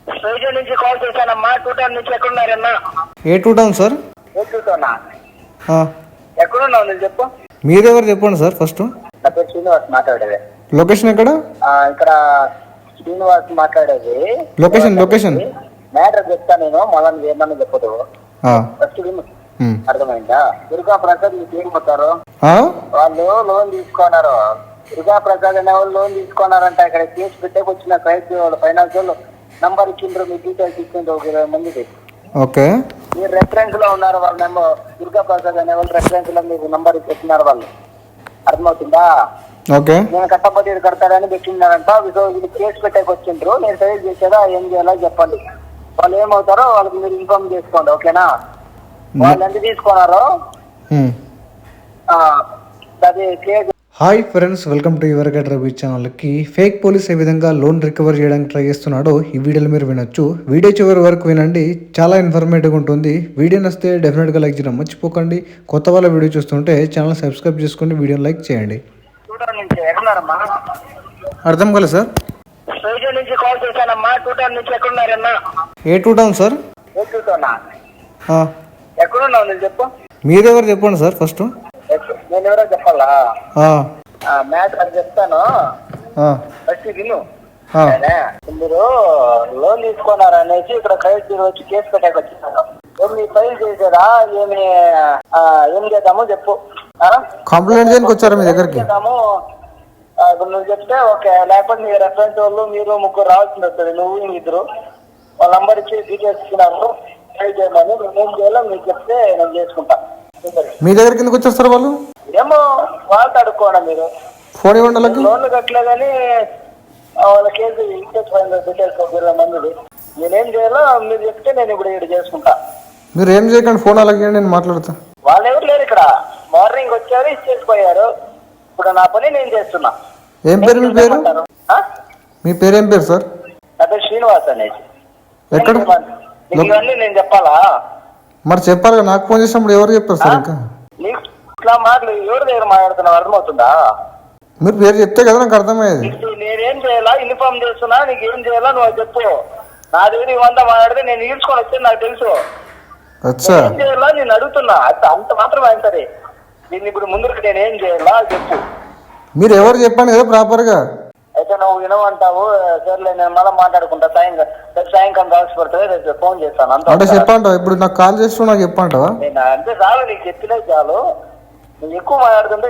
Station నుంచి call చేశానమ్మా. 2 town నుంచి ఎక్కడున్నారన్నా? ఏ 2 town sir? ఏ 2 టౌనా? ఎక్కడున్నావు నువ్వు చెప్పు. మీరెవరు చెప్పండి సార్ ఫస్ట్. నా పేరు శ్రీనివాస్ మాట్లాడేది. లొకేషన్ ఎక్కడ? ఇక్కడ శ్రీనివాస్ మాట్లాడేది. లొకేషన్ మ్యాటర్ చెప్తా నేను, మళ్ళీ నువ్వు ఏమన్నా చెప్పదు. ఫస్ట్ అర్థమైందా? దుర్గా ప్రసాద్ మీకు ఏం పోతారు? వాళ్ళు లోన్ తీసుకున్నారు. దుర్గా ప్రసాద్ అనే వాళ్ళు లోన్ తీసుకున్నారంట. ఇక్కడ కేసు పెట్టేకి వచ్చిన క్రైస్తవ వాళ్ళు ఫైనాన్స్ వాళ్ళు నంబర్ ఇచ్చిండ్రు, మీ డీటెయిల్స్ ఇచ్చిండ్రు ఒక 20 మందికి. ఓకే, మీరు రెఫరెన్స్ లో ఉన్నారు. వాళ్ళ నెంబర్ దుర్గా ప్రసాద్ అనే వాళ్ళు రెఫరెన్స్ లో మీకు నంబర్ ఇచ్చేస్తున్నారు వాళ్ళు. అర్థమవుతుందా? ఓకే, నేను కట్టపతి కడతారని పెట్టినారంట. సో ఇది కేసు పెట్టేకి వచ్చిండ్రు. నేను సజెస్ట్ చేసేదా ఏం చేయాలో చెప్పండి. వాళ్ళు ఏమవుతారో వాళ్ళకి మీరు ఇన్ఫార్మ్ చేసుకోండి. ఓకేనా? వాళ్ళు ఎంత తీసుకున్నారో అది case. Hi friends, welcome to your guide Ravi ఛానల్కి. ఫేక్ పోలీస్ ఏ విధంగా లోన్ రికవర్ చేయడానికి ట్రై చేస్తున్నాడో ఈ వీడియోలో మీరు వినొచ్చు. వీడియో చివరి వరకు వినండి, చాలా ఇన్ఫర్మేటివ్గా ఉంటుంది. వీడియో నచ్చితే డెఫినెట్గా లైక్ చేయడం మర్చిపోకండి. కొత్త వాళ్ళ వీడియో చూస్తుంటే ఛానల్ సబ్స్క్రైబ్ చేసుకోండి, వీడియోని లైక్ చేయండి. అర్థం కాలేదు సార్. స్టేషన్ నుంచి కాల్ చేశానమ్మా. 2 టౌన్ నుంచి ఎక్కడున్నారన్నా? ఏ 2 టౌన్ సార్? ఏ 2 టౌనా? ఎక్కడున్నావు నువ్వు చెప్పు. మీరెవరు చెప్పండి సార్ ఫస్ట్. నేను ఎవరో చెప్పాలా? మ్యాటర్ చెప్తాను, ఫస్ట్ విను. మీరు లోన్ తీసుకున్నారు అనేసి ఇక్కడ క్రెడిట్ వచ్చి కేసు పెట్టాక వచ్చినారు. ఏమి ఫైల్ చేసేదా? ఏం చేద్దాము చెప్పు. కంప్లైంట్ చేయడానికి వచ్చారా మీ దగ్గరికి? ఇప్పుడు నువ్వు చెప్తే ఓకే, లేకపోతే మీ రెఫరెన్స్ వాళ్ళు మీరు 3 రావాల్సింది వస్తుంది. నువ్వు ఇద్దరు వాళ్ళ నంబర్ ఇచ్చి డీటెయిల్స్ ఇచ్చినారు. ఫైల్ చేయమని నేనేం చేయాలో మీకు చెప్తే నేను చేసుకుంటా. మీ దగ్గర కిందకి వచ్చేస్తారు వాళ్ళు? ఏమో వాళ్ళతో అడుక్కోండి. మీరు ఫోన్ ఇవ్వండి. లోన్లు కట్టలేదని వాళ్ళ కేసు డీటెయిల్స్ 20 మందిది. నేనేం చేయాలో మీరు చెప్తే నేను ఇప్పుడు ఇక్కడ చేసుకుంటా. మీరు ఏం చేయకండి, ఫోన్ అలాగే నేను మాట్లాడతా. వాళ్ళు ఎవరు లేరు ఇక్కడ. మార్నింగ్ వచ్చారు, ఇచ్చేసిపోయారు. ఇప్పుడు నా పని నేను చేస్తున్నా. ఏం పేరు మీ పేరు? మీ పేరు ఏం పేరు సార్? నా పేరు శ్రీనివాస్ అనేసి. ఎక్కడ? ఇవన్నీ నేను చెప్పాలా? మరి చెప్పాలి, నాకు ఫోన్ చేసినప్పుడు ఎవరు చెప్పారు సార్? ఇంకా నీకు ఇట్లా మాటలు ఎవరి దగ్గర మాట్లాడుతున్నావు అర్థమవుతుందా? మీరు పేరు చెప్తే కదా నాకు అర్థమయ్యేది. నేనేం చేయాలా? ఇన్ఫార్మ్ చేస్తున్నా. నీకు ఏం చేయాలా నువ్వు చెప్పు. నా దగ్గర ఇవంతా మాట్లాడితే నేను ఈడ్చుకొని వచ్చే నాకు తెలుసు. ఏం చేయాలా నేను అడుగుతున్నా. అంత మాత్రం ఆయన సరే. దీన్ని ఇప్పుడు ముందుకు నేను ఏం చేయాలా చెప్పు. మీరు ఎవరు చెప్పండి కదా ప్రాపర్ గా. అయితే నువ్వు వినవంటావు. సర్లే, నేను మళ్ళీ మాట్లాడుకుంటా. సాయంకాలం కాల్సి పడుతుంది, ఫోన్ చేస్తాను. అంటే చెప్పంటావు. ఇప్పుడు నాకు కాల్ చేస్తూ నాకు చెప్పంటావా? నేను అంటే చాలు, నీకు చెప్పినా చాలు. నువ్వు ఎక్కువ మాట్లాడుతుంటే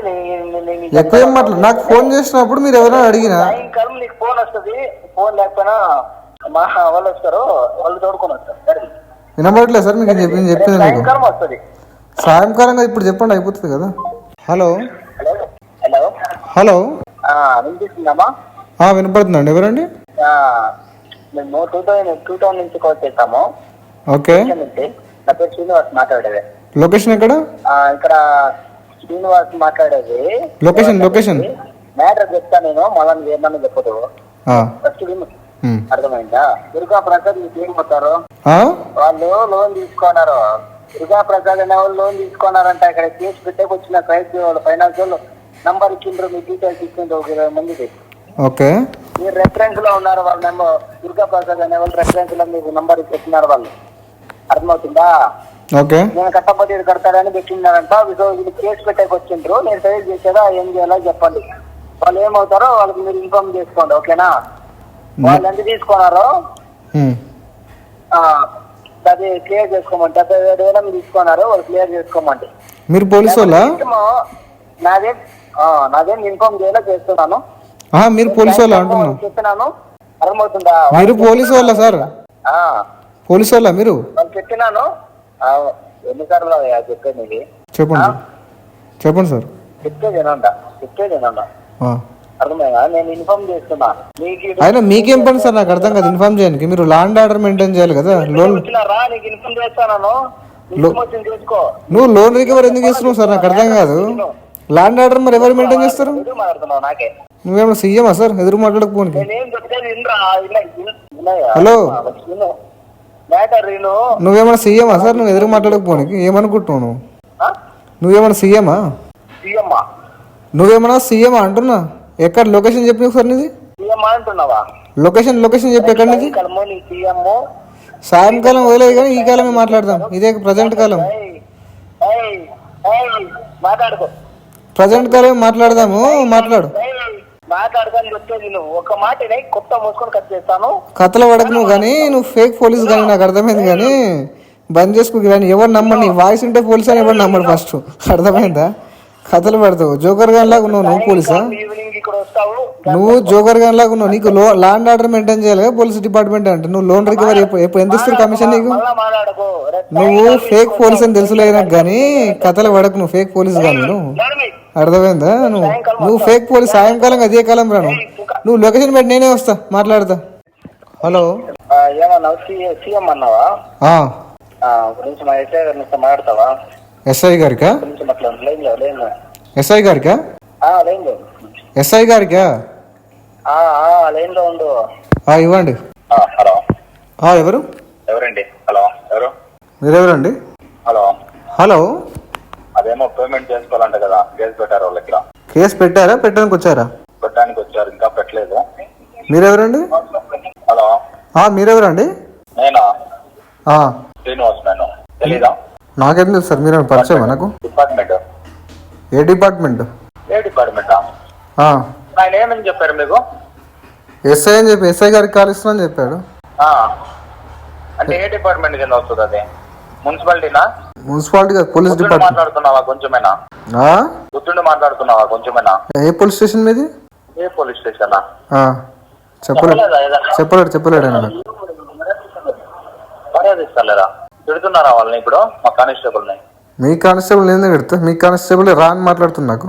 ఎక్కువ ఏం మాట్లాడు. నాకు ఫోన్ చేసినప్పుడు మీరు ఎవరైనా అడిగినా సాయంకాలం నీకు ఫోన్ వస్తుంది. ఫోన్ లేకపోయినా మా వాళ్ళు వస్తారు, వాళ్ళు తోడుకొని వస్తారు. వినబడట్లేదు సార్ మీకు చెప్పింది సాయంకాలం వస్తుంది. సాయంకాలంగా ఇప్పుడు చెప్పండి, అయిపోతుంది కదా. హలో హలో హలో వినిపిస్తుందమ్మా? వినపడుతుందండి. ఎవరండి? మేము 2 టౌన్ నుంచి కాల్ చేస్తాము. ఓకే, నా పేరు శ్రీనివాస్ మాట్లాడేది. లొకేషన్ ఎక్కడ? ఇక్కడ శ్రీనివాస్ మాట్లాడేది. లొకేషన్ మ్యాటర్ చెప్తా నేను, మళ్ళీ నువ్వు ఏమన్నా చెప్పదు. ఫస్ట్ విను. అర్థమైందా? దుర్గా ప్రసాద్ మీకు ఏం పోతారు? వాళ్ళు లోన్ తీసుకున్నారు. దుర్గా ప్రసాద్ అనే వాళ్ళు లోన్ తీసుకున్నారంట. ఇక్కడ కేసు పెట్టేకి వచ్చిన క్రైస్తవ వాళ్ళు ఫైనాన్స్ వాళ్ళు నంబర్ ఇచ్చిండ్రు, మీ డీటెయిల్స్ ఇచ్చిండ్రు ఒక 20 మందికి. ఓకే, మీరు రెఫరెన్స్ లో ఉన్నారు. వాళ్ళ నెంబర్ దుర్గా ప్రసాద్ అనే వాళ్ళు రెఫరెన్స్ లో మీకు నంబర్ ఇచ్చేస్తున్నారు వాళ్ళు. అర్థమవుతుందా? ఓకే, నేను కట్టపతి కడతారని పెట్టినారంట. సో ఇది కేసు పెట్టేకి వచ్చిండ్రు. నేను సజెస్ట్ చేసేదా ఏం చేయాలో చెప్పండి. వాళ్ళు ఏమవుతారో వాళ్ళకి మీరు ఇన్ఫార్మ్ చేసుకోండి. ఓకేనా? వాళ్ళు ఎంత తీసుకున్నారో అది క్లియర్ చేసుకోమంటే 70,000 తీసుకున్నారు. వాళ్ళు క్లియర్ చేసుకోమంటే. మీరు పోలీసు వాళ్ళ? నాదేం ఇన్ఫార్మ్ చేయాలో చేస్తున్నాను. మీరు పోలీసు వాళ్ళ అంటున్నా చెప్తున్నాను. అర్థమవుతుందా? మీరు పోలీసు వాళ్ళ సార్? పోలీసు వాళ్ళ మీరు? వాళ్ళు చెప్పినాను. ఎన్నిసార్లు చెప్పేది? చెప్పండి సార్. చెప్పేదేనండా అర్థమైనా? నేను ఇన్ఫార్మ్ చేస్తున్నా. అయినా మీకేం పని సార్? నాకు అర్థం కాదు. ఇన్ఫార్మ్ చేయడానికి మీరు లా అండ్ ఆర్డర్ మెయింటైన్ చేయాలి కదా. లోన్ నీకు ఇన్ఫార్మ్ చేస్తాను. నువ్వు లోన్ రికవర్ ఎందుకు చేస్తున్నావు సార్? నాకు అర్థం కాదు. లా అండ్ ఆర్డర్ మరి ఎవరు మెయింటైన్ చేస్తారు? నువ్వేమన్నా సీఎమా సార్ ఎదురు మాట్లాడకపోనికి? హలో, నువ్వేమన్నా సీఎమా సార్? నువ్వు ఎదురు మాట్లాడకపోనికి ఏమనుకుంటున్నావు? నువ్వేమన్నా సీఎమా? నువ్వేమన్నా సీఎమా అంటున్నా? ఎక్కడ లొకేషన్ చెప్పి సార్ నీది? లొకేషన్ చెప్పి ఎక్కడి నుంచి? సాయంకాలం వదిలేదు కానీ ఈ కాలమే మాట్లాడదాం. ఇదే ప్రజెంట్ కాలం. మాట్లాడుకో. ప్రజెంట్ కాలం మాట్లాడదాము. మాట్లాడు. మాట్లాడదాని చెప్తే నేను ఒక మాట కొత్త మోసుకొని కట్ చేస్తాను. కథలు పడకు నువ్వు కానీ, నువ్వు ఫేక్ పోలీస్ కానీ నాకు అర్థమైంది కానీ బంద్ చేసుకో. కానీ ఎవరు నమ్మని వాయిస్ ఉంటే పోలీస్ అని ఎవరు నమ్మడు ఫస్ట్. అర్థమైందా? కథలు పడతావు. జోకర్ గాన్ లాగా ఉన్నావు నువ్వు. పోలీసా? నువ్వు జోకర్ గాన్ లాగా ఉన్నావు. నీకు లా అండ్ ఆర్డర్ మెయింటైన్ చేయాలి పోలీస్ డిపార్ట్మెంట్ అంటే. నువ్వు లోన్ రికవరీ ఎప్పుడు ఎంత ఇస్తారు కమిషన్ నీకు? నువ్వు ఫేక్ పోలీస్ అని తెలుసులే నాకు కానీ కథలు పడకు. నువ్వు ఫేక్ పోలీస్ కానీ నువ్వు. అర్థమైందా? నువ్వు ఫేక్ పోలీస్. సాయంకాలం అదే కాలం రాను. నువ్వు లొకేషన్ పెట్టి నేనే వస్తా మాట్లాడతా. హలో మాట్లాడతావా? ఎస్ఐ గారికా? ఎస్ఐ గారికా? ఎస్ఐ గారికా? ఇవ్వండి. హలో ఎవరు? ఎవరండి? హలో ఎవరు? మీరెవరండి? Hello hello. అదేమో పేమెంట్ చేసుకోవాలంట కదా, కేసు పెట్టారు వాళ్ళకి. కేసు పెట్టారా? పెట్టడానికి వచ్చారా? పెట్టడానికి వచ్చారు, ఇంకా పెట్టలేదు. మీరెవరండి? హలో మీరెవరండి? నేనా? శ్రీనివాస్. నేను తెలీదా? నాకేం తెలుసు సార్. మీరు పరిచయం నాకు? డిపార్ట్మెంట్. ఏ డిపార్ట్మెంట్? ఏ డిపార్ట్మెంటా? ఆయన ఏమని చెప్పారు మీకు? ఎస్ఐ అని చెప్పి ఎస్ఐ గారికి కాల్ ఇస్తున్నా అని చెప్పాడు. అంటే ఏ డిపార్ట్మెంట్ కింద వస్తుంది అది? మున్సిపాలిటీనా? Municipality police department. మాట్లాడుతున్నావా కొంచెమేనా? గుర్తుండి మాట్లాడుతున్నావా కొంచెమేనా? ఏ పోలీస్ స్టేషన్ మీది? ఏ పోలీస్ స్టేషన్? చెప్పలేడు ఆయన. మర్యాదిస్తలేరా? తిడుతున్నారా వాళ్ళని ఇప్పుడు? మా కానిస్టేబుల్ ని. మీ కానిస్టేబుల్ నేను పెడతా. మీ కానిస్టేబుల్ రా అని మాట్లాడుతున్నా నాకు.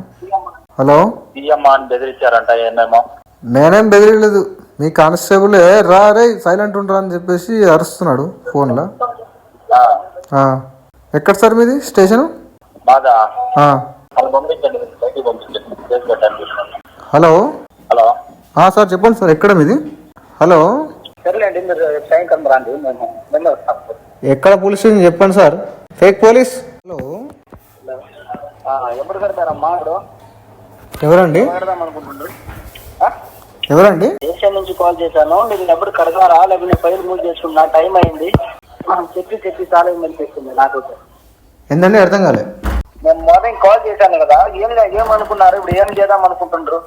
హలో సీఎం అని బెదిరించారంట. ఏమేమో నేనేం బెదిరియలేదు. మీ కానిస్టేబుల్ రా రే సైలెంట్ ఉండరా అని చెప్పేసి అరుస్తున్నాడు ఫోన్లో. ఎక్కడ సార్ మీది స్టేషన్? బాగా హలో హలో సార్ చెప్పండి సార్. ఎక్కడ మీది? హలో సరేలేండి, మీరు సాయంకాలం రండి. మేము ఎక్కడ పోలీస్ స్టేషన్ చెప్పండి సార్. Fake police. హలో ఎప్పుడు కడతారమ్మా? ఇప్పుడు ఎవరండి? కడదాం అనుకుంటుండ్రు. ఎవరండి? స్టేషన్ నుంచి కాల్ చేశాను. మీరు ఎప్పుడు కడతారా? లేకపోతే ఫైల్ మూవ్ చేసుకున్నా? టైం అయింది చెప్పి చాలా ఇబ్బంది చేస్తుంది నాకు. ఏంటండి అర్థం కాలే. నేను మార్నింగ్ కాల్ చేశాను కదా, ఏమనుకున్నారు? ఇప్పుడు ఏం చేద్దాం అనుకుంటుండ్రు?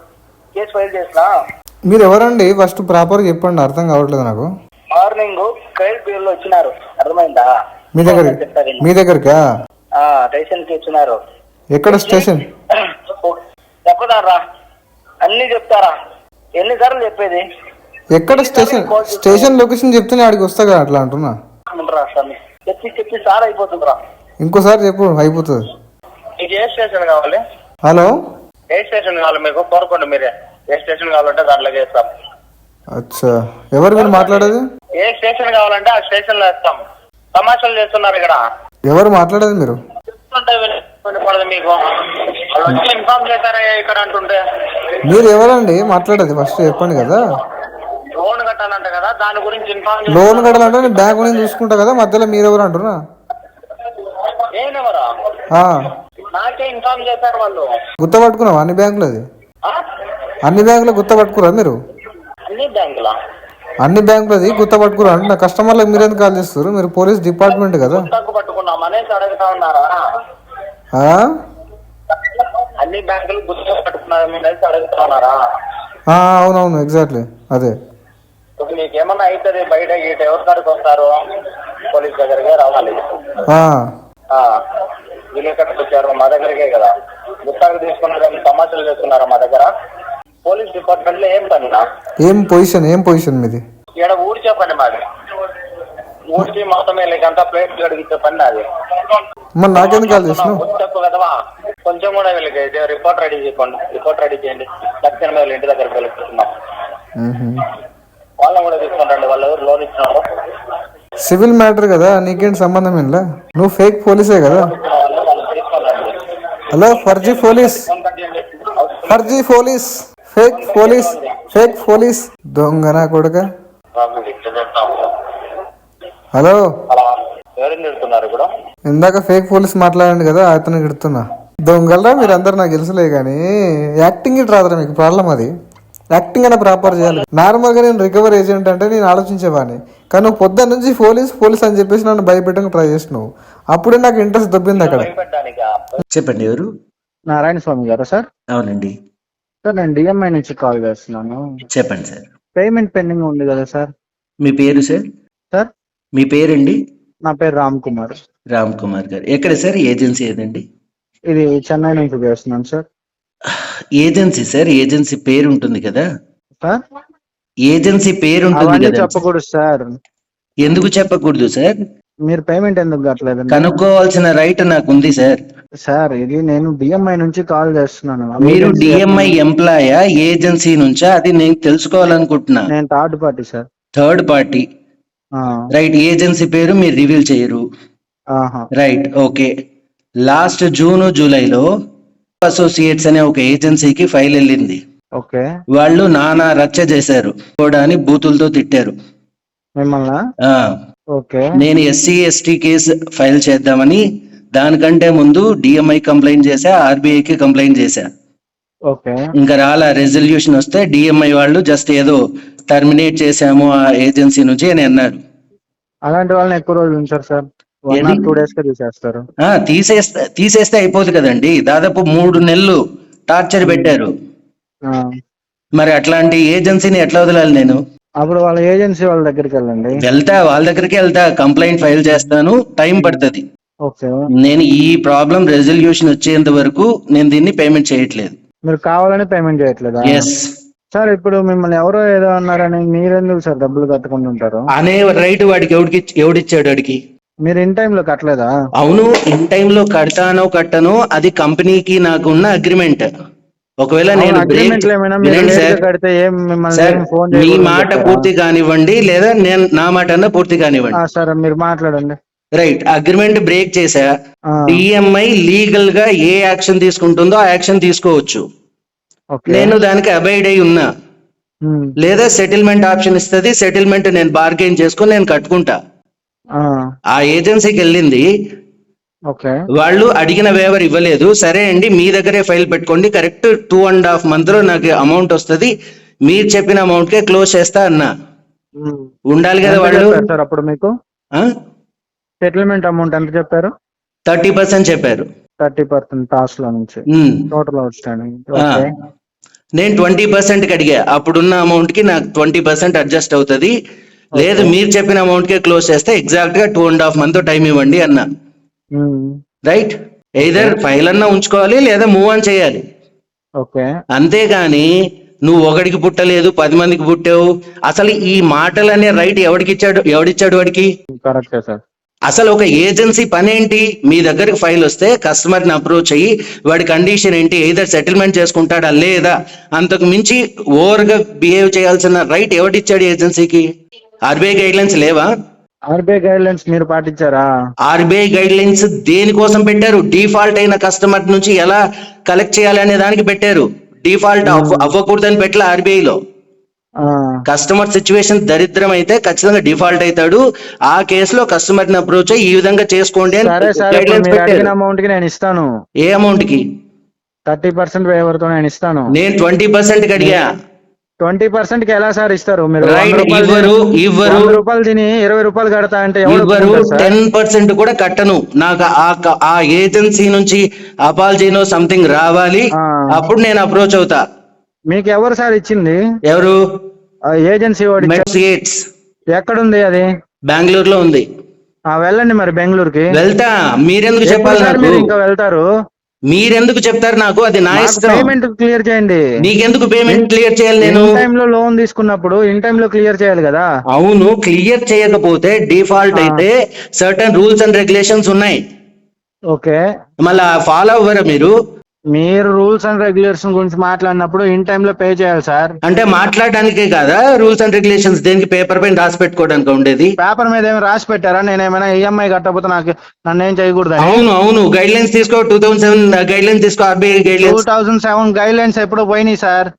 కేసు ఫైల్ చేసినా. మీరు ఎవరండి ఫస్ట్ ప్రాపర్గా చెప్పండి, అర్థం కావట్లేదు నాకు. మార్నింగ్ క్రైమ్ బ్యూరోలో వచ్చినారు, అర్థమైందా? మీ దగ్గరకా? స్టేషన్ కి వచ్చినారు. ఎక్కడ స్టేషన్? చెప్పదారా? అన్ని చెప్తారా? ఎన్నిసార్లు చెప్పేది? ఎక్కడ స్టేషన్? స్టేషన్ లొకేషన్ చెప్తేనే ఆడికి వస్తా కదా, అట్లా అంటున్నా. చెప్పి సార్ అయిపోతుందిరా. ఇంకోసారి చెప్పు, అయిపోతుంది. మీకు ఏ స్టేషన్ కావాలి? హలో ఏ స్టేషన్ కావాలి మీకు? కోరుకోండి, మీరే ఏ స్టేషన్ కావాలంటే దాంట్లోకి వేస్తాం. అచ్చా, ఎవరు మీరు మాట్లాడేది? ఏ స్టేషన్ కావాలంటే ఆ స్టేషన్ లో వేస్తాం. తమాషాలు చేస్తున్నారు ఇక్కడ. ఎవరు మాట్లాడేది మీరు? చెప్తుంటే వినపడదు మీకు. ఇన్ఫార్మ్ చేశారా ఇక్కడ అంటుంటే? మీరు ఎవరండి మాట్లాడేది? ఫస్ట్ చెప్పండి కదా. లోన్ కట్టాలంట కదా, దాని గురించి ఇన్ఫార్మ్. లోన్ కట్టాలంటే నేను బ్యాంకు నుంచి చూసుకుంటా కదా, మధ్యలో మీరెవరు అంటున్నా? నేనెవరా? నాకే ఇన్ఫార్మ్ చేశారు వాళ్ళు. గుర్తుపట్టుకున్నావా అన్ని బ్యాంకులు? అది అన్ని బ్యాంకులు గుర్తుపట్టుకురా మీరు? అన్ని బ్యాంకులది గుర్తుపట్టుకురా అంటే నా కస్టమర్లకు మీరు ఎందుకు కాల్ చేస్తారు? మీరు పోలీస్ డిపార్ట్మెంట్ కదా. అన్ని బ్యాంకులు గుర్తుపట్టుకున్నారా? అవునవును, ఎగ్జాక్ట్లీ అదే. మీకు ఏమన్నా అవుతుంది బయట గీట ఎవరి కాడికి వస్తారు? పోలీస్ దగ్గరకే రావాలి. వీళ్ళు ఎక్కడికి వచ్చారు? మా దగ్గరకే కదా. గుర్తాకు తీసుకున్నారా? సమాచారం చేస్తున్నారా మా దగ్గర? పోలీస్ డిపార్ట్మెంట్ లో ఏం పని? ఏం పొజిషన్ మీది? ఇక్కడ ఊడ్చే పని మాది. ఊడ్చి మొత్తం అంతా ప్లేట్లు అడిగిచ్చే పని అది. మరి నాకెందుకు కాల్ చేసినావు? చెప్పు కదవా, కొంచెం కూడా వీళ్ళకి రిపోర్ట్ రెడీ చేసుకోండి. రిపోర్ట్ రెడీ చేయండి. తక్షణమే వీళ్ళ ఇంటి దగ్గర వెళ్తున్నాం. వాళ్ళని కూడా తీసుకుంటాండి. వాళ్ళు ఎవరు లోన్ ఇచ్చినారు? సివిల్ మ్యాటర్ కదా, నీకేంటి సంబంధం ఏంలా? నువ్వు ఫేక్ పోలీసే కదా. Hello Farzi police, fake police దొంగనా కొడుక. హలో, ఎవరిని తిడుతున్నారు ఇప్పుడు? ఇందాక ఫేక్ పోలీస్ మాట్లాడండి కదా, అతను తిడుతున్నా. దొంగలరా మీరు అందరు, నాకు తెలుసులే కానీ యాక్టింగ్ ఇటు రాదురా మీకు. ప్రాబ్లం అది. యాక్టింగ్ అయినా ప్రాపర్ చేయాలి. నార్మల్ గా నేను రికవర్ ఏజెంట్ అంటే నేను ఆలోచించేవాడిని, కానీ నువ్వు పొద్దున్న నుంచి పోలీస్ అని చెప్పేసి నన్ను భయపెట్టడానికి ట్రై చేసినావు. అప్పుడే నాకు ఇంట్రెస్ట్ దొబ్బింది అక్కడ. చెప్పండి, ఎవరు? నారాయణ స్వామి గారా సార్? అవునండి, సార్ నేను డిఎంఐ నుంచి కాల్ చేస్తున్నాను. చెప్పండి సార్. పేమెంట్ పెండింగ్ ఉంది కదా సార్? మీ పేరు సార్? సార్ మీ పేరండి? నా పేరు రామ్ కుమార్. రామ్ కుమార్ గారు ఎక్కడ సార్? ఏజెన్సీ ఏదండి? ఇది చెన్నై నుంచి చేస్తున్నాను సార్. ఏజెన్సీ సార్, ఏజెన్సీ పేరు ఉంటుంది కదా సార్ ఏజెన్సీ పేరు ఉంటుంది అవన్నీ కదా. చెప్పకూడదు సార్. ఎందుకు చెప్పకూడదు సార్? మీరు పేమెంట్ ఎందుకు కట్టలేదు? కనుక్కోవాల్సిన రైట్ నాకు ఉంది సార్. సార్ ఇది నేను డిఎంఐ నుంచి కాల్ చేస్తున్నాను. మీరు డిఎంఐ ఎంప్లాయా, ఏజెన్సీ నుంచా? అది నేను తెలుసుకోవాలనుకుంటున్నా. నేను third party sir. Third party, right. Agency పేరు మీరు రివీల్ చేయరు, రైట్. ఓకే. లాస్ట్ జూన్ జూలైలో అసోసియేట్స్ అనే ఒక ఏజెన్సీకి ఫైల్ వెళ్ళింది. ఓకే. వాళ్ళు నానా రచ్చ చేశారు, కూడా అని బూతులతో తిట్టారు మిమ్మల్ని. ఓకే. నేను ఎస్సీ ఎస్టీ కేసు ఫైల్ చేద్దామని దానికంటే ముందు డిఎంఐ కంప్లైంట్ చేశా, ఆర్బీఐకి కంప్లైంట్ చేశా. ఓకే. ఇంకా రాలా రెజల్యూషన్ వస్తే డిఎంఐ వాళ్ళు జస్ట్ ఏదో టర్మినేట్ చేశాము ఆ ఏజెన్సీ నుంచి అని అన్నారు. అలాంటి వాళ్ళని ఎక్కువ రోజులు ఉంచారు సార్. 1 or 2 days కి తీసేస్తారు. తీసేస్తే అయిపోదు కదండి. దాదాపు 3 నెలలు టార్చర్ పెట్టారు. మరి అట్లాంటి ఏజెన్సీని ఎట్లా వదలాలి నేను? అప్పుడు వాళ్ళ ఏజెన్సీ వాళ్ళ దగ్గరికి వెళ్ళండి. వాళ్ళ దగ్గరికి వెళ్తా, కంప్లైంట్ ఫైల్ చేస్తాను, టైం పడుతుంది. ఓకే. నేను ఈ ప్రాబ్లం రెజల్యూషన్ వచ్చేంత వరకు నేను దీన్ని పేమెంట్ చేయట్లేదు. మీరు కావాలని పేమెంట్ చేయట్లేదా? Yes sir. ఇప్పుడు మిమ్మల్ని ఎవరో ఏదో అన్నారని మీరెందుకు సార్ డబ్బులు కట్టకుండా ఉంటారు? అనే రైట్ వాడికి ఎవడిచ్చాడు? వాడికి. మీరు ఇన్ టైమ్ లో కట్టలేదా? అవును, ఇన్ టైమ్ లో కట్టను, అది కంపెనీకి నాకు ఉన్న అగ్రిమెంట్. ఒకవేళ నేను మీ మాట పూర్తి కానివ్వండి, లేదా నేను నా మాట అన్న పూర్తి కానివ్వండి. సార్ మీరు మాట్లాడండి. రైట్. అగ్రిమెంట్ బ్రేక్ చేశా. డిఎంఐ లీగల్ గా ఏ యాక్షన్ తీసుకుంటుందో ఆ యాక్షన్ తీసుకోవచ్చు. నేను దానికి అబైడ్ అయి ఉన్నా. లేదా సెటిల్మెంట్ ఆప్షన్ ఇస్తుంది, సెటిల్మెంట్ నేను బార్గెన్ చేసుకుని నేను కట్టుకుంటా. ఆ ఏజెన్సీకి వెళ్ళింది, వాళ్ళు అడిగిన వేవర్ ఇవ్వలేదు. సరే అండి, మీ దగ్గరే ఫైల్ పెట్టుకోండి, కరెక్ట్ 2.5 months లో నాకు అమౌంట్ వస్తుంది, మీరు చెప్పిన అమౌంట్ కే క్లోజ్ చేస్తా అన్నా. ఉండాలి కదా వాళ్ళు. అప్పుడు మీకు సెటిల్మెంట్ అమౌంట్ ఎంత చెప్పారు? 30% చెప్పారు. 30% పాస్ లో నుంచి టోటల్ అవుట్ స్టాండింగ్. నేను 20% అడిగా. అప్పుడున్న అమౌంట్ కి నాకు 20% అడ్జస్ట్ అవుతుంది. లేదు, మీరు చెప్పిన అమౌంట్ కే క్లోజ్ చేస్తే ఎగ్జాక్ట్ గా 2.5 months టైం ఇవ్వండి అన్నా. రైట్. ఎయిదర్ ఫైల్ అన్నా ఉంచుకోవాలి, లేదా మూవ్ ఆన్ చేయాలి. అంతేగాని నువ్వు ఒకడికి పుట్టలేదు 10 మందికి పుట్టావు, అసలు ఈ మాటలనే రైట్ ఎవడిచ్చాడు వాడికి? కరెక్టే సార్. అసలు ఒక ఏజెన్సీ పని ఏంటి? మీ దగ్గరికి ఫైల్ వస్తే కస్టమర్ ని అప్రోచ్ అయ్యి వాడి కండిషన్ ఏంటి, ఎయిదర్ సెటిల్మెంట్ చేసుకుంటాడా లేదా, అంతకు మించి ఓవర్ గా బిహేవ్ చేయాల్సిన రైట్ ఎవడిచ్చాడు ఏజెన్సీకి? ఆర్బీఐ గైడ్ లైన్స్ లేవా? ఆర్బీఐ గైడ్ లైన్స్ మీరు పాటించారా? ఆర్బీఐ గైడ్ లైన్స్ దేనికోసం పెట్టారు? డిఫాల్ట్ అయిన కస్టమర్ నుంచి ఎలా కలెక్ట్ చేయాలి అనే దానికి పెట్టారు. డిఫాల్ట్ అవ్వకూడదని పెట్టలే ఆర్బీఐలో. కస్టమర్ సిచ్యువేషన్ దరిద్రం అయితే ఖచ్చితంగా డిఫాల్ట్ అవుతాడు. ఆ కేసులో కస్టమర్ ని అప్రోచ్ అయ్యి ఈ విధంగా చేసుకోండి అని గైడ్ లైన్స్ పెట్టారు. అమౌంట్ కి నేను ఇస్తాను. ఏ అమౌంట్ కి? 30% వేవర్ తో నేను ఇస్తాను. నేను 20% కి అడిగా. 20% కి ఎలా సార్ ఇస్తారు మీరు? ఇవ్వరు. రూపాయలు తిని 20 రూపాయలు కడతా అంటే ఇవ్వరు. 10% కూడా కట్టను. నాకు ఆ ఏజెన్సీ నుంచి అపాలజీనో సంథింగ్ రావాలి, అప్పుడు నేను అప్రోచ్ అవుతా. మీకు ఎవరు సార్ ఇచ్చింది? ఎవరు? ఏజెన్సీ వాడు. ఎక్కడుంది అది? బెంగళూరులో ఉంది. వెళ్ళండి మరి బెంగళూరుకి. వెళ్తా. మీరెందుకు చెప్పాలి నాకు? ఇంకా వెళ్తారు. మీరెందుకు చెప్తారు నాకు? అది నా ఇష్టం. పేమెంట్ క్లియర్ చేయండి. నీకెందుకు పేమెంట్ క్లియర్ చేయాలి? నేను టైం లో లోన్ తీసుకున్నప్పుడు ఇన్ టైం లో క్లియర్ చేయాలి కదా. అవును, క్లియర్ చేయకపోతే డిఫాల్ట్ అయితే సర్టన్ రూల్స్ అండ్ రెగ్యులేషన్స్ ఉన్నాయి. ఓకే. మళ్ళా ఫాలో అవ్వరా మీరు? మీరు రూల్స్ అండ్ రెగ్యులేషన్ గురించి మాట్లాడినప్పుడు ఇన్ టైమ్ లో పే చేయాలి సార్. అంటే మాట్లాడడానికే కాదా రూల్స్ అండ్ రెగ్యులేషన్స్? దేనికి? పేపర్ పైన రాసి పెట్టుకోవడానికి ఉండేది. పేపర్ మీద ఏమి రాసి పెట్టారా? నేనేమైనా ఈఎంఐ కట్టకపోతే నన్ను ఏం చేయకూడదు? అవును గైడ్ లైన్స్ తీసుకో. 2007 గైడ్ లైన్స్ తీసుకో. RBI guide lines 2007 guide lines ఎప్పుడు పోయినాయి సార్.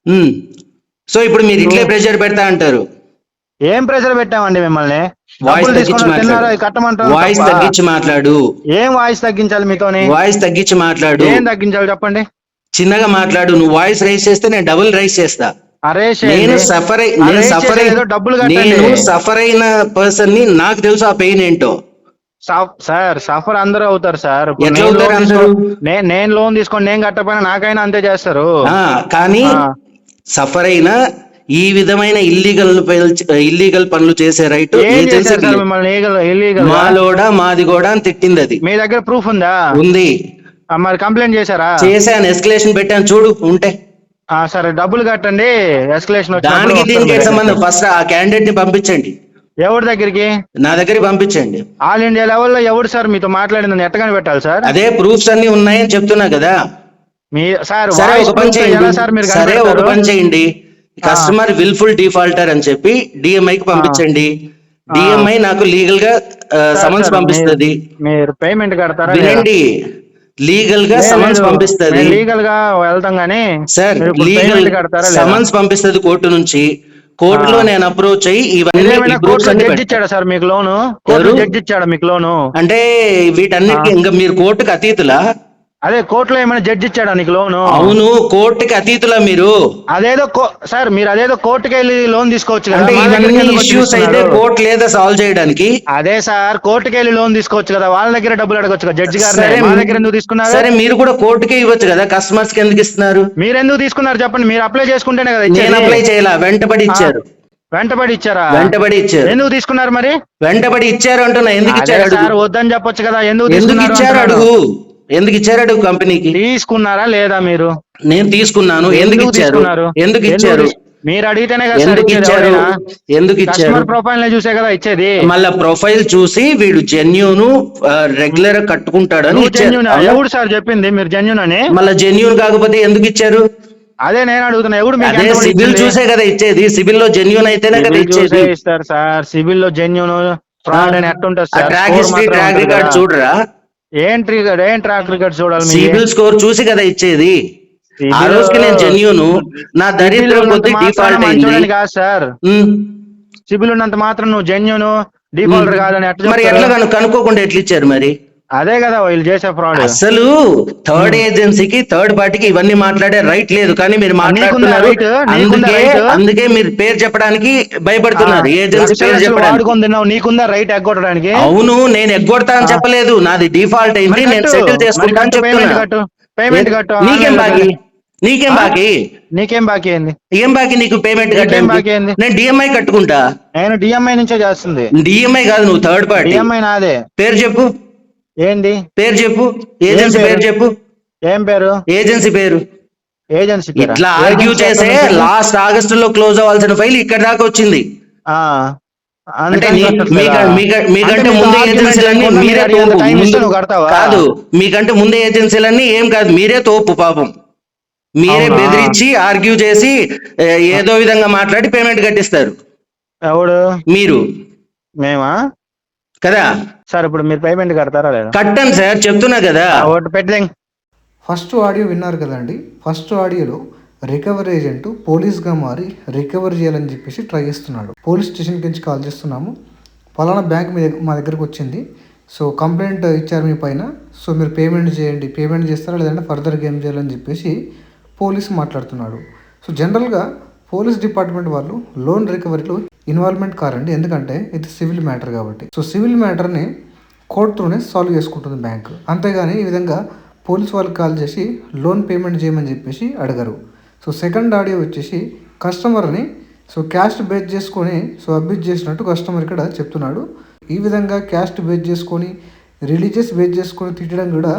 సో ఇప్పుడు మీరు ఇట్లే ప్రెషర్ పెడతా అంటారు. ఏం ప్రెషర్ పెట్టామండి మిమ్మల్ని? వాయిస్ తగ్గించి మాట్లాడు. ఏం వాయిస్ తగ్గించాలి మీతోని? వాయిస్ తగ్గించి మాట్లాడు. ఏం తగ్గించాలి చెప్పండి. చిన్నగా మాట్లాడు. నువ్వు వాయిస్ రైస్ చేస్తే నేను డబుల్ రైస్ చేస్తా. అరెస్ట్ నేను చేయండి. సఫర్ అరెస్ట్ చేసేదేదో డబ్బులు కట్టండి. నేను సఫర్ అయిన పర్సన్ ని, నాకు తెలుసు ఆ పెయిన్ ఏంటో. సార్ సఫర్ అందరూ అవుతారు సార్. ఇప్పుడు ఎట్లా నేను అవుతారు లోన్ అందరూ? నేను లోన్ తీసుకొని నేను కట్టకపోయినా నాకైనా అంతే చేస్తారు. కానీ ఆ. సఫర్ అయిన ఈ విధమైన ఇల్లీగల్ పనులు చేసే రైట్ ఏం చేశారు ఏజెన్సీకి సార్ లేదు. మిమ్మల్ని ఇల్లీగల్ గా? మాలోడా మాది కూడా అని తిట్టింది అది. మీ దగ్గర ప్రూఫ్ ఉందా? ఉంది. మరి కంప్లైంట్ చేశారా? చేశాను, ఎస్కలేషన్ పెట్టాను, చూడు ఉంటే. సరే డబ్బులు కట్టండి, ఎస్కలేషన్ వచ్చినప్పుడు దానికి వస్తారు దీనికి మీ ఏం దగ్గరికి. సంబంధం? ఫస్ట్ ఆ క్యాండిడేట్ ని పంపించండి, ఎవరి దగ్గరికి? నా దగ్గరికి పంపించండి. ఆల్ ఇండియా లెవెల్లో ఎవరు సార్ మీతో మాట్లాడిందని ఎట్టగానే పెట్టాలి సార్? అదే ప్రూఫ్స్ అన్ని ఉన్నాయని చెప్తున్నా కదా. మీ సార్ సరే వాయిస్ ఒక పని ప్రూఫ్ ఎలా సార్ చేయండి, మీరు సరే ఒక కనిపెడతారు? పని చేయండి, కస్టమర్ విల్ఫుల్ డిఫాల్టర్ అని చెప్పి డిఎంఐకి పంపించండి. డిఎంఐ నాకు లీగల్ గా సమన్స్ పంపిస్తుంది. మీరు పేమెంట్ కడతారా? వినండి, లీగల్ గా సమన్స్ పంపిస్తుంది. లీగల్ గా వెళ్తాం గానీ సార్, మీరు ఇప్పుడు లీగల్ పేమెంట్ కడతారా లేదా? సమన్స్ పంపిస్తుంది కోర్టు నుంచి. కోర్టులో నేను అప్రోచ్ అయ్యి ఇవన్నీ ఏమైనా ప్రూఫ్స్ కోర్టులో అన్ని జడ్జి పెడతా. ఇచ్చాడా సార్ మీకు లోను? కోర్టులో జడ్జి ఇచ్చాడా మీకు లోను? అంటే వీటన్నిటికీ ఇంకా మీరు కోర్టుకి అతీతులా? అదే కోర్టులో ఏమైనా జడ్జి ఇచ్చాడా నీకు లోను? అవును, కోర్టుకి అతీతులా మీరు? అదేదో సార్ మీరు అదేదో కోర్టుకి వెళ్ళి లోన్ తీసుకోవచ్చు కదా. అంటే మా దగ్గరికి ఇవన్నీ ఎందుకు వచ్చి ఇష్యూస్ అయితే తీసుకున్నారు? కోర్టు లేదా సాల్వ్ చేయడానికి? అదే సార్ కోర్టుకి వెళ్ళి లోన్ తీసుకోవచ్చు కదా, వాళ్ళ దగ్గర డబ్బులు అడగొచ్చు కదా జడ్జి గారు. సరే, మా దగ్గర ఎందుకు తీసుకున్నారు? సరే మీరు కూడా కోర్టుకే ఇవ్వచ్చు కదా, కస్టమర్స్ కి ఎందుకు ఇస్తున్నారు? మీరు ఎందుకు తీసుకున్నారు చెప్పండి. మీరు అప్లై చేసుకుంటేనే కదా ఇచ్చేది. నేను అప్లై చేయాల, వెంటబడి ఇచ్చారు. వెంటబడి ఇచ్చారా? వెంటబడి ఇచ్చారు. ఎందుకు తీసుకున్నారు మరి? వెంటబడి ఇచ్చారు అంటున్నా. ఎందుకు అదే ఇచ్చారు సార్ అడుగు. వద్దని చెప్పొచ్చు కదా. ఎందుకు ఎందుకు తీసుకున్నారు ఇచ్చారు అంటున్నాను. అడుగు. ఎందుకు ఇచ్చారు అడుగు కంపెనీకి. తీసుకున్నారా లేదా మీరు? నేను తీసుకున్నాను. ఎందుకు ఇచ్చారు? తీసుకున్నారు? ఎందుకు ఇచ్చారు? మీరు అడిగితేనే కదా సార్ ఎందుకు ఇచ్చేది. ఇచ్చారు? ఎవరైనా ఎందుకు ఇచ్చారు? కస్టమర్ ప్రొఫైల్ చూసే కదా ఇచ్చేది. మళ్ళా ప్రొఫైల్ చూసి వీడు జెన్యూన్ రెగ్యులర్ కట్టుకుంటాడని నువ్వు ఇచ్చారు. జెన్యూన్? ఎవడు సార్ చెప్పింది మీరు జెన్యూన్ అని? మళ్ళా జెన్యూన్ కాకపోతే ఎందుకు ఇచ్చారు? అదే నేను అడుగుతున్నా. ఎవడు మీకు అదే ఎంతమంది సిబిల్ ఇచ్చింది? చూసే కదా ఇచ్చేది. సిబిల్ లో జెన్యూన్ అయితేనే కదా సిబిల్ ఇచ్చేది. చూసే ఇస్తారు సార్. సిబిల్ లో జెన్యూన్ ఫ్రాడ్ అని ఎట్టుంటది సార్? ట్రాక్ స్కోర్ హిస్టరీ, మాత్రమే ట్రాక్ ఉంటది రికార్డ్ కదా. చూడరా? ఏం ట్రాక్ రికార్డ్ చూడాలి? మీ సిబిల్ స్కోర్ చూసి కదా ఇచ్చేది. ఆ సిబిల్ రోజుకి నేను జెన్యూన్, నా దరిద్రం కొద్ది డిఫాల్ట్ అయింది. మంచోడని కాదు సార్. ఉమ్. సిబిల్ ఉన్నంత మాత్రం నువ్వు జెన్యూన్ డిఫాల్టర్ కాదని ఎట్లా మరి చెప్తారు? ఎట్లా కనుక్కోకుండా ఎట్లా ఇచ్చారు మరి? అదే కదా వీళ్ళు చేసే ఫ్రాడ్. అసలు థర్డ్ ఏజెన్సీకి, థర్డ్ పార్టీకి ఇవన్నీ మాట్లాడే రైట్ లేదు, కానీ మీరు మాట్లాడుతున్నారు. అందుకే మీరు పేరు చెప్పడానికి భయపడుతున్నారు. ఏజెన్సీ పేరు చెప్పడానికి. నీకుందా రైట్ ఎగ్గొట్టడానికి? అవును, నేను ఎగ్గొడతా అని చెప్పలేదు. నాది డిఫాల్ట్ అయింది, నేను సెటిల్ చేసుకుంటా అని చెప్తున్నా. పేమెంట్ కట్టు. నీకేం బాకీ? నీకేం బాకీ? నీకేం బాకీ ఏంది? ఏం బాకీ నీకు? పేమెంట్ బాకీ కట్టడానికి ఏంది? నేను డిఎంఐ కట్టుకుంటా. నేను డిఎంఐ నుంచే చేస్తుంది. డిఎంఐ కాదు, నువ్వు థర్డ్ పార్టీ. డిఎంఐ నాదే. పేరు చెప్పు. ఏంది పేరు చెప్పు. ఏజెన్సీ పేరు చెప్పు. ఏం పేరు? ఏజెన్సీ పేరు. ఏజెన్సీ ఇట్లా ఆర్గ్యూ చేసే లాస్ట్ ఆగస్టు లో క్లోజ్ అవ్వాల్సిన ఫైల్ ఇక్కడ దాకా వచ్చింది. అంటే మీకంటే ముందే ఏజెన్సీలన్నీ మీరే తోపు. కాదు, మీకంటే ముందే ఏజెన్సీలన్నీ ఏం కాదు, మీరే తోపు పాపం. మీరే బెదిరించి ఆర్గ్యూ చేసి ఏదో విధంగా మాట్లాడి పేమెంట్ కట్టిస్తారు. ఎవడు? మీరు. మేమా? కదా సార్. ఇప్పుడు మీరు పేమెంట్ కడతారా లేదా? కట్టండి సార్, చెప్తున్నా కదా. ఒకటి పెట్టే. ఫస్ట్ ఆడియో విన్నారు కదండి. ఫస్ట్ ఆడియోలో రికవరీ ఏజెంట్ పోలీస్గా మారి రికవరీ చేయాలని చెప్పేసి ట్రై చేస్తున్నాడు. పోలీస్ స్టేషన్కి నుంచి కాల్ చేస్తున్నాము, పలానా బ్యాంక్ మా దగ్గరకు వచ్చింది, సో కంప్లైంట్ ఇచ్చారు మీ పైన, సో మీరు పేమెంట్ చేయండి, పేమెంట్ చేస్తారా లేదంటే ఫర్దర్గా ఏం చేయాలని చెప్పేసి పోలీస్ మాట్లాడుతున్నాడు. సో జనరల్గా పోలీస్ డిపార్ట్మెంట్ వాళ్ళు లోన్ రికవరీలో ఇన్వాల్వ్మెంట్ కారండి, ఎందుకంటే ఇది సివిల్ మ్యాటర్ కాబట్టి. సో సివిల్ మ్యాటర్ని కోర్టుతోనే సాల్వ్ చేసుకుంటుంది బ్యాంక్. అంతేగాని ఈ విధంగా పోలీస్ వాళ్ళకి కాల్ చేసి లోన్ పేమెంట్ చేయమని చెప్పేసి అడగరు. సో సెకండ్ ఆడియో వచ్చేసి కస్టమర్ని క్యాస్ట్ బేస్ చేసుకొని అబ్యూజ్ చేసినట్టు కస్టమర్ ఇక్కడ చెప్తున్నాడు. ఈ విధంగా క్యాస్ట్ బేస్ చేసుకొని, రిలీజియస్ బేస్ చేసుకొని తిట్టడం కూడా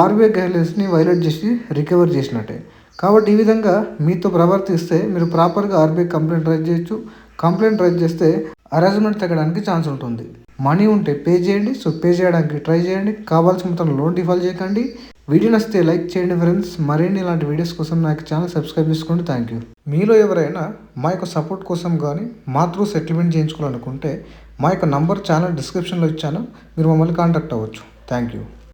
ఆర్బీఐ గైడ్లైన్స్ని వైలేట్ చేసి రికవర్ చేసినట్టే. కాబట్టి ఈ విధంగా మీతో ప్రవర్తిస్తే మీరు ప్రాపర్గా ఆర్బీఐ కంప్లైంట్ రైజ్ చేయొచ్చు. కంప్లైంట్ రైజ్ చేస్తే హరాస్మెంట్ తగ్గడానికి ఛాన్స్ ఉంటుంది. మనీ ఉంటే పే చేయండి. పే చేయడానికి ట్రై చేయండి. కావాల్సిన మొత్తం లోన్ డిఫాల్ట్ చేయకండి. వీడియో నచ్చితే లైక్ చేయండి ఫ్రెండ్స్. మరిన్ని ఇలాంటి వీడియోస్ కోసం నాకు ఛానల్ సబ్స్క్రైబ్ చేసుకోండి. Thank you. మీలో ఎవరైనా మా యొక్క సపోర్ట్ కోసం కానీ మా త్రూ సెటిల్మెంట్ చేయించుకోవాలనుకుంటే మా యొక్క నంబర్ ఛానల్ డిస్క్రిప్షన్లో ఇచ్చాను, మీరు మమ్మల్ని కాంటాక్ట్ అవ్వచ్చు. Thank you.